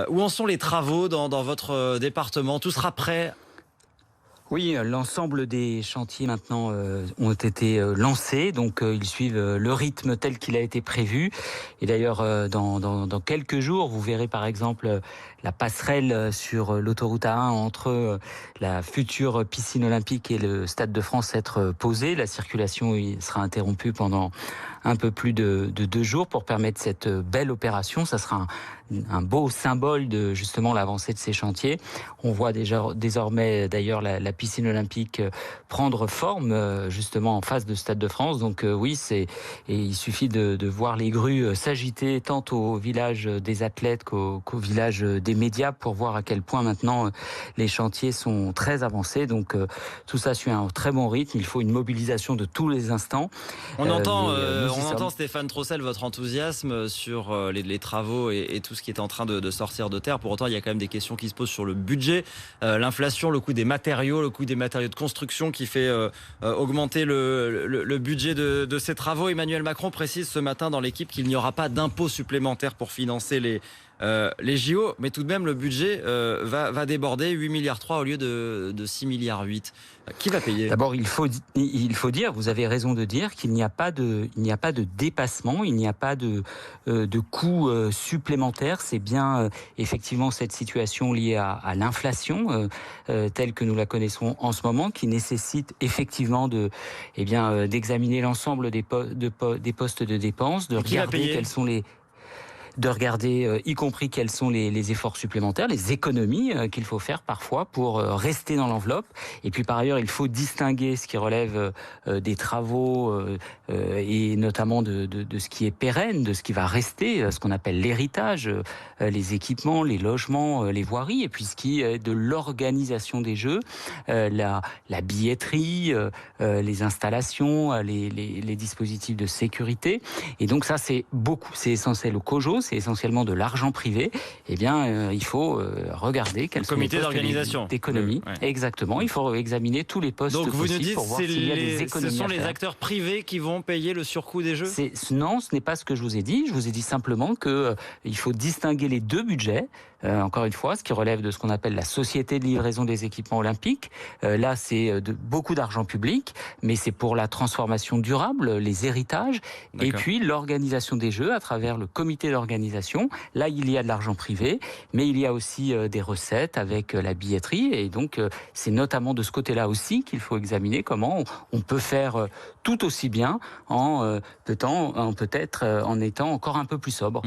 Où en sont les travaux dans votre département? Tout sera prêt? Oui, l'ensemble des chantiers maintenant ont été lancés, donc ils suivent le rythme tel qu'il a été prévu. Et d'ailleurs, dans quelques jours, vous verrez par exemple la passerelle sur l'autoroute A1 entre la future piscine olympique et le Stade de France être posée. La circulation sera interrompue pendant un peu plus de 2 jours pour permettre cette belle opération. Ça sera un beau symbole de justement l'avancée de ces chantiers. On voit déjà désormais d'ailleurs la piscine olympique prendre forme justement en face de Stade de France. Donc oui, et il suffit de voir les grues s'agiter tant au village des athlètes qu'au village des médias pour voir à quel point maintenant les chantiers sont très avancés. Donc tout ça suit un très bon rythme. Il faut une mobilisation de tous les instants. On entend, Nous y on entend sommes. Stéphane Trossel, votre enthousiasme sur les travaux et tout ce qui est en train de sortir de terre. Pour autant, il y a quand même des questions qui se posent sur le budget, l'inflation, le coût des matériaux, de construction qui fait augmenter le budget de ces travaux. Emmanuel Macron précise ce matin dans l'équipe qu'il n'y aura pas d'impôts supplémentaires pour financer les JO, mais tout de même le budget va déborder 8,3 milliards au lieu de 6,8 milliards. Qui va payer? D'abord, il faut dire, vous avez raison de dire qu'il n'y a pas de dépassement, il n'y a pas de coûts supplémentaires. C'est bien effectivement cette situation liée à l'inflation telle que nous la connaissons en ce moment, qui nécessite effectivement d'examiner l'ensemble des postes de dépenses, de regarder quels sont y compris quels sont les efforts supplémentaires, les économies qu'il faut faire parfois pour rester dans l'enveloppe. Et puis par ailleurs, il faut distinguer ce qui relève des travaux et notamment de ce qui est pérenne, de ce qui va rester, ce qu'on appelle l'héritage, les équipements, les logements, les voiries, et puis ce qui est de l'organisation des Jeux, la billetterie, les installations, les dispositifs de sécurité. Et donc ça, c'est essentiel au COJO, c'est essentiellement de l'argent privé. Eh bien, il faut regarder quels sont les postes d'économie. Ouais. Exactement, il faut examiner tous les postes Donc vous nous possibles dites pour voir s'il y a des économies ce sont à les faire. acteurs privés qui vont payer le surcoût des Jeux? Non, ce n'est pas ce que je vous ai dit. Je vous ai dit simplement que il faut distinguer les deux budgets. Encore une fois, ce qui relève de ce qu'on appelle la société de livraison des équipements olympiques. Là, c'est beaucoup d'argent public, mais c'est pour la transformation durable, les héritages, et puis l'organisation des Jeux à travers le comité d'organisation. Là, il y a de l'argent privé, mais il y a aussi des recettes avec la billetterie, et donc c'est notamment de ce côté-là aussi qu'il faut examiner comment on peut faire tout aussi bien en étant encore un peu plus sobre.